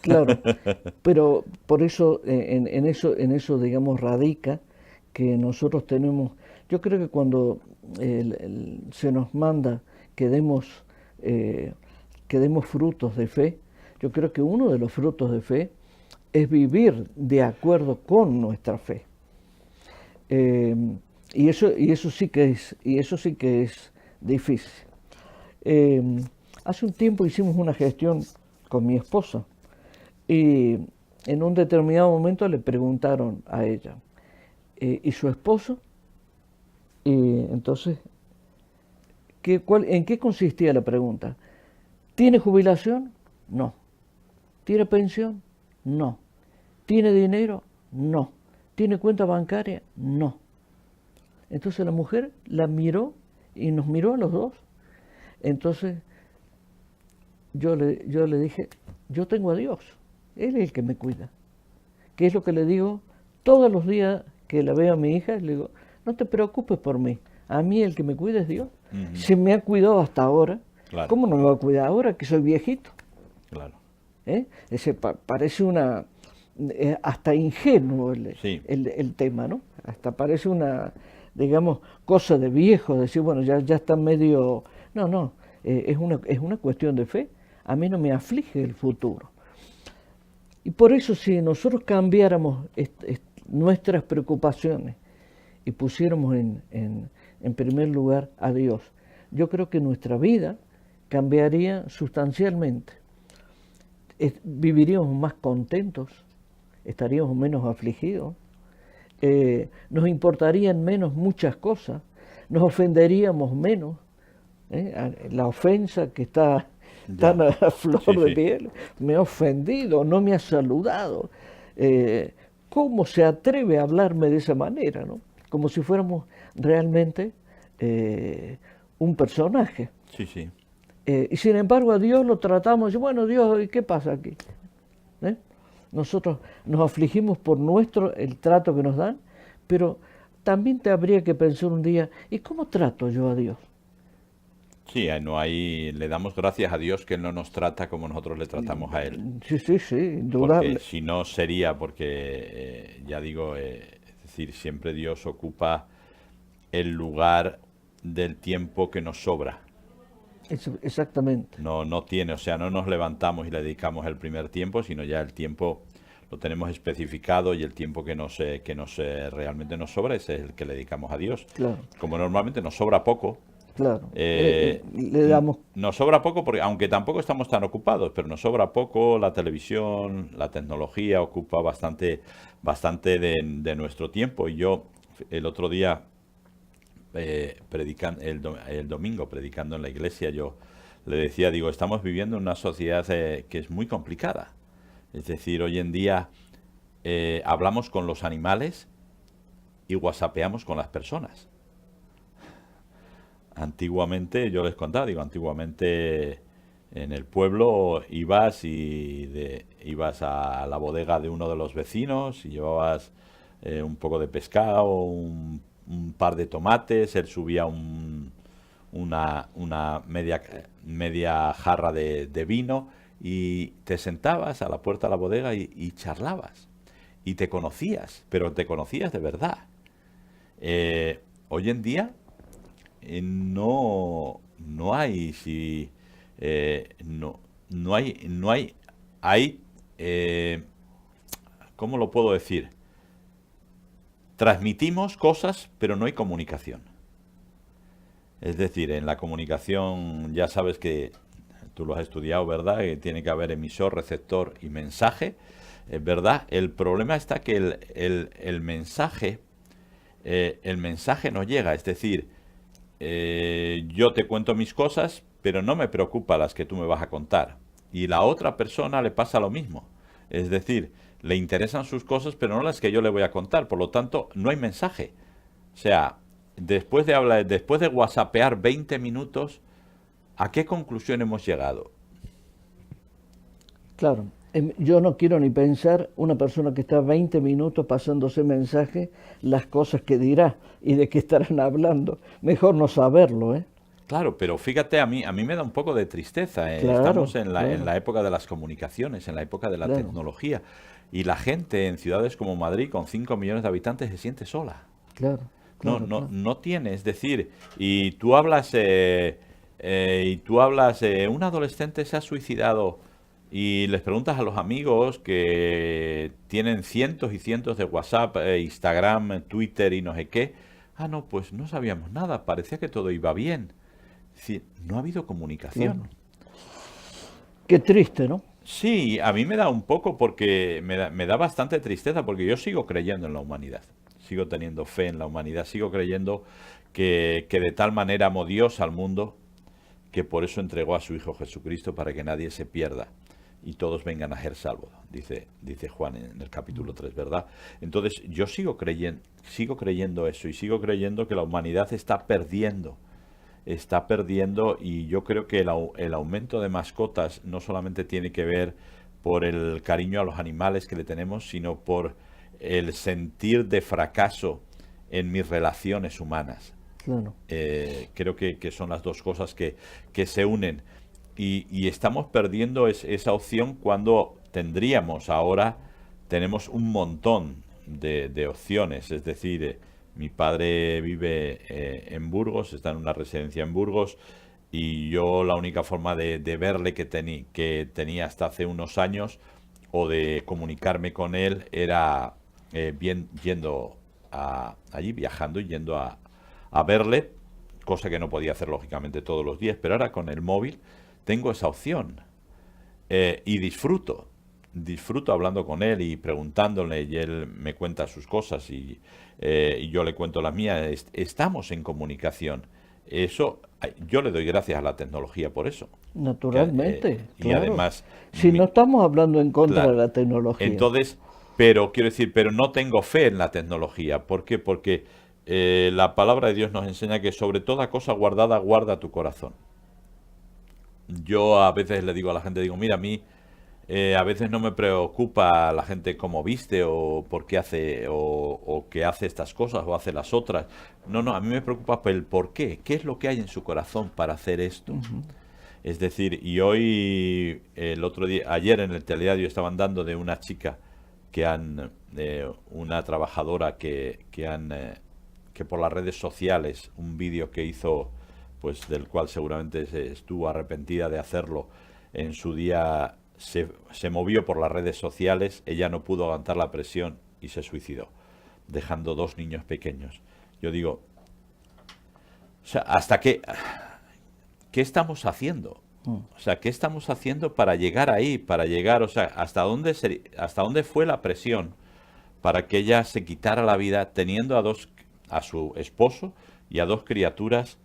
Claro, pero por eso, en eso, digamos, radica que nosotros tenemos, yo creo que cuando se nos manda que demos frutos de fe, yo creo que uno de los frutos de fe es vivir de acuerdo con nuestra fe. Y eso sí que es difícil. Hace un tiempo hicimos una gestión con mi esposa y en un determinado momento le preguntaron a ella, ¿y su esposo? Y entonces, ¿en qué consistía la pregunta? ¿Tiene jubilación? No. ¿Tiene pensión? No. ¿Tiene dinero? No. ¿Tiene cuenta bancaria? No. Entonces la mujer la miró y nos miró a los dos. Entonces yo le dije, yo tengo a Dios, Él es el que me cuida. ¿Qué es lo que le digo? Todos los días que la veo a mi hija, le digo, no te preocupes por mí, a mí el que me cuida es Dios. Uh-huh. Se me ha cuidado hasta ahora, claro. ¿Cómo no me va a cuidar ahora que soy viejito? Claro. Parece hasta ingenuo el tema, ¿no? Hasta parece una, digamos, cosa de viejo, decir, bueno, ya está medio... No, es una cuestión de fe. A mí no me aflige el futuro. Y por eso si nosotros cambiáramos nuestras preocupaciones y pusiéramos en primer lugar a Dios, yo creo que nuestra vida cambiaría sustancialmente. Viviríamos más contentos, estaríamos menos afligidos, nos importarían menos muchas cosas, nos ofenderíamos menos. La ofensa que está tan a flor de piel, me ha ofendido, no me ha saludado. ¿Cómo se atreve a hablarme de esa manera, ¿no? Como si fuéramos realmente un personaje. Sí, sí. Y sin embargo a Dios lo tratamos, y bueno, Dios, ¿y qué pasa aquí? Nosotros nos afligimos por el trato que nos dan, pero también te habría que pensar un día, ¿y cómo trato yo a Dios? Sí, le damos gracias a Dios que Él no nos trata como nosotros le tratamos a Él. Sí, indudable. Porque si no sería, ya digo, es decir, siempre Dios ocupa el lugar del tiempo que nos sobra. Exactamente. No tiene, o sea, no nos levantamos y le dedicamos el primer tiempo, sino ya el tiempo lo tenemos especificado y el tiempo que realmente nos sobra ese es el que le dedicamos a Dios. Claro. Como normalmente nos sobra poco. Claro. Le damos. Nos sobra poco porque, aunque tampoco estamos tan ocupados, pero nos sobra poco. La televisión, la tecnología ocupa bastante de nuestro tiempo. Y yo el otro día el domingo predicando en la iglesia, yo le decía, digo, estamos viviendo en una sociedad que es muy complicada. Es decir, hoy en día hablamos con los animales y whatsappeamos con las personas. Antiguamente, yo les contaba, digo, antiguamente en el pueblo ibas ibas a la bodega de uno de los vecinos y llevabas un poco de pescado, un par de tomates, él subía una media jarra de vino y te sentabas a la puerta de la bodega y charlabas. Y te conocías, pero te conocías de verdad. Hoy en día no hay si hay ¿cómo lo puedo decir? Transmitimos cosas, pero no hay comunicación. Es decir, en la comunicación ya sabes que tú lo has estudiado, ¿verdad? Que tiene que haber emisor, receptor y mensaje, ¿verdad? El problema está que el mensaje no llega, es decir, yo te cuento mis cosas, pero no me preocupa las que tú me vas a contar. Y la otra persona le pasa lo mismo. Es decir, le interesan sus cosas, pero no las que yo le voy a contar. Por lo tanto, no hay mensaje. O sea, después de whatsappear 20 minutos, ¿a qué conclusión hemos llegado? Claro, yo no quiero ni pensar una persona que está 20 minutos pasándose mensaje, las cosas que dirá y de qué estarán hablando. Mejor no saberlo, ¿eh? Claro, pero fíjate, a mí me da un poco de tristeza. Claro, Estamos en claro, la época de las comunicaciones, en la época de la claro, tecnología. Y la gente en ciudades como Madrid, con 5 millones de habitantes, se siente sola. claro, claro, claro. No tiene, es decir, y tú hablas, un adolescente se ha suicidado y les preguntas a los amigos que tienen cientos y cientos de WhatsApp, Instagram, Twitter y no sé qué. Ah, no, pues no sabíamos nada, parecía que todo iba bien. Es decir, no ha habido comunicación. Claro. Qué triste, ¿no? Sí, a mí me da un poco porque me da bastante tristeza porque yo sigo creyendo en la humanidad, sigo teniendo fe en la humanidad, sigo creyendo que de tal manera amó Dios al mundo que por eso entregó a su Hijo Jesucristo para que nadie se pierda y todos vengan a ser salvos, dice Juan en el capítulo 3, ¿verdad? Entonces yo sigo creyendo eso y sigo creyendo que la humanidad está perdiendo y yo creo que el aumento de mascotas no solamente tiene que ver por el cariño a los animales que le tenemos, sino por el sentir de fracaso en mis relaciones humanas. Claro. Creo que son las dos cosas que se unen y estamos perdiendo esa opción cuando tenemos un montón de opciones, es decir, mi padre vive en Burgos, está en una residencia en Burgos y yo la única forma de verle que tenía hasta hace unos años o de comunicarme con él era yendo allí, viajando y yendo a verle, cosa que no podía hacer lógicamente todos los días, pero ahora con el móvil tengo esa opción y disfruto hablando con él y preguntándole y él me cuenta sus cosas y yo le cuento las mías. Estamos en comunicación. Eso, yo le doy gracias a la tecnología por eso. Naturalmente, Y claro. además... Si no estamos hablando en contra Claro. de la tecnología. Entonces, pero quiero decir, pero no tengo fe en la tecnología. ¿Por qué? Porque la palabra de Dios nos enseña que sobre toda cosa guardada, guarda tu corazón. Yo a veces le digo a la gente, mira, a mí a veces no me preocupa la gente cómo viste o por qué hace o que hace estas cosas o hace las otras. No, a mí me preocupa el por qué. ¿Qué es lo que hay en su corazón para hacer esto? Es decir, y hoy, ayer en el telediario estaban dando de una chica una trabajadora que por las redes sociales, un vídeo que hizo, pues del cual seguramente estuvo arrepentida de hacerlo en su día, se movió por las redes sociales, ella no pudo aguantar la presión y se suicidó, dejando 2 niños pequeños. Yo digo, o sea, ¿qué estamos haciendo? O sea, ¿qué estamos haciendo para llegar ahí? O sea, ¿hasta dónde fue la presión para que ella se quitara la vida teniendo a su esposo y a 2 criaturas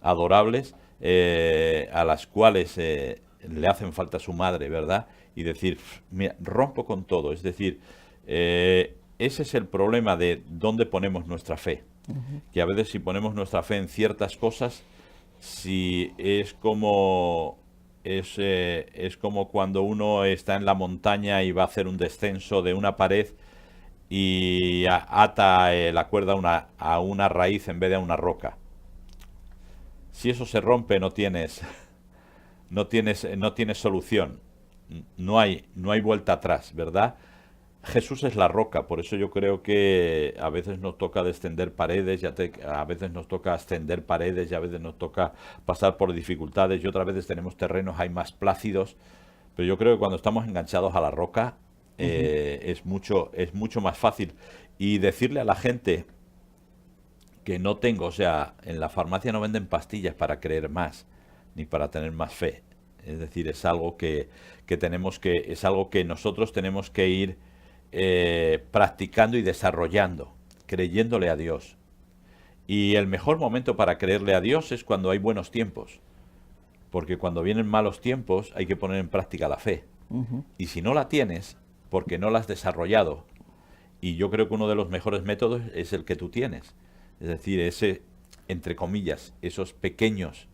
adorables a las cuales le hacen falta su madre, ¿verdad? Y decir, mira, rompo con todo. Es decir, ese es el problema de dónde ponemos nuestra fe. Que a veces si ponemos nuestra fe en ciertas cosas, si es como cuando uno está en la montaña y va a hacer un descenso de una pared y ata la cuerda a una raíz en vez de a una roca. Si eso se rompe, no tienes solución. No hay vuelta atrás, ¿verdad? Jesús es la roca, por eso yo creo que a veces nos toca descender paredes, a veces nos toca ascender paredes y a veces nos toca pasar por dificultades y otras veces tenemos terrenos hay más plácidos, pero yo creo que cuando estamos enganchados a la roca es mucho más fácil. Y decirle a la gente que no tengo, o sea, en la farmacia no venden pastillas para creer más, ni para tener más fe. Es decir, es algo es algo que nosotros tenemos que ir practicando y desarrollando, creyéndole a Dios. Y el mejor momento para creerle a Dios es cuando hay buenos tiempos, porque cuando vienen malos tiempos hay que poner en práctica la fe. Y si no la tienes, porque no la has desarrollado, y yo creo que uno de los mejores métodos es el que tú tienes, es decir, entre comillas, esos pequeños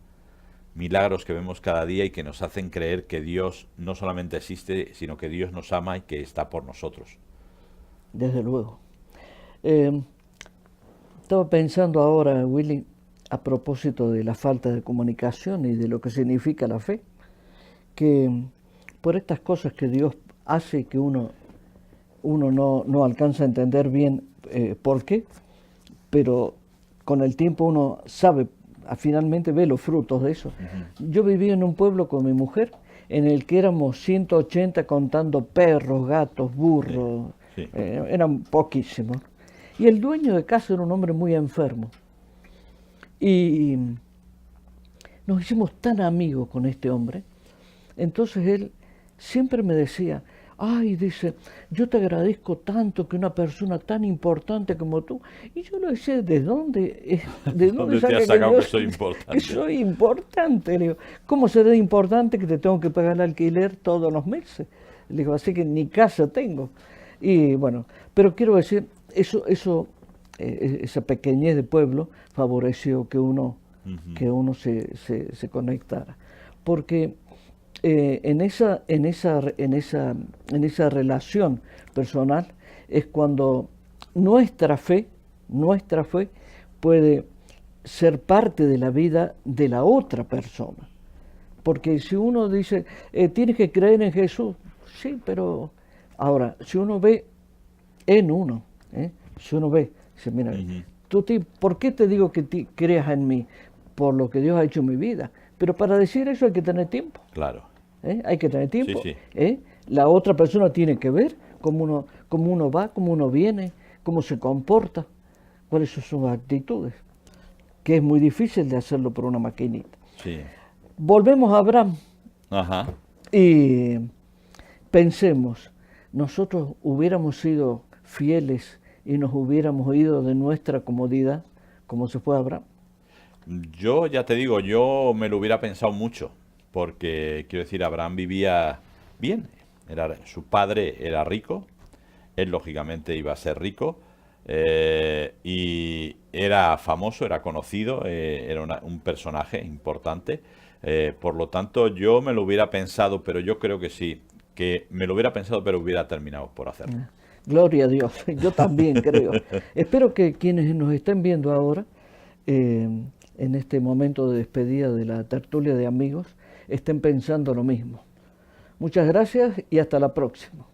milagros que vemos cada día y que nos hacen creer que Dios no solamente existe, sino que Dios nos ama y que está por nosotros. Desde luego. Estaba pensando ahora, Willy, a propósito de la falta de comunicación y de lo que significa la fe, que por estas cosas que Dios hace que uno no alcanza a entender bien por qué, pero con el tiempo uno sabe, finalmente ve los frutos de eso. Yo vivía en un pueblo con mi mujer en el que éramos 180 contando perros, gatos, burros, Sí. eran poquísimos. Y el dueño de casa era un hombre muy enfermo. Y nos hicimos tan amigos con este hombre. Entonces él siempre me decía, ay, dice, yo te agradezco tanto que una persona tan importante como tú. Y yo le decía, ¿de dónde ¿Dónde te has sacado que soy importante? Que soy importante. Le digo, ¿cómo será importante que te tengo que pagar el alquiler todos los meses? Le digo, así que ni casa tengo. Y bueno, pero quiero decir, esa pequeñez de pueblo favoreció que uno se conectara. Porque en esa relación personal es cuando nuestra fe puede ser parte de la vida de la otra persona. Porque si uno dice, tienes que creer en Jesús, sí, pero ahora, si uno ve en uno, si uno ve, dice, mira, ¿por qué te digo que creas en mí? Por lo que Dios ha hecho en mi vida. Pero para decir eso hay que tener tiempo. Claro. Hay que tener tiempo. Sí, sí. La otra persona tiene que ver cómo uno va, cómo uno viene, cómo se comporta, cuáles son sus actitudes, que es muy difícil de hacerlo por una maquinita. Sí. Volvemos a Abraham. Ajá. Y pensemos, nosotros hubiéramos sido fieles y nos hubiéramos ido de nuestra comodidad, como se fue Abraham. Yo ya te digo, yo me lo hubiera pensado mucho, porque quiero decir, Abraham vivía bien, su padre era rico, él lógicamente iba a ser rico, y era famoso, era conocido, era un personaje importante, por lo tanto yo me lo hubiera pensado, pero yo creo que sí, que me lo hubiera pensado, pero hubiera terminado por hacerlo. Gloria a Dios, yo también creo. Espero que quienes nos estén viendo ahora, en este momento de despedida de la tertulia de amigos, estén pensando lo mismo. Muchas gracias y hasta la próxima.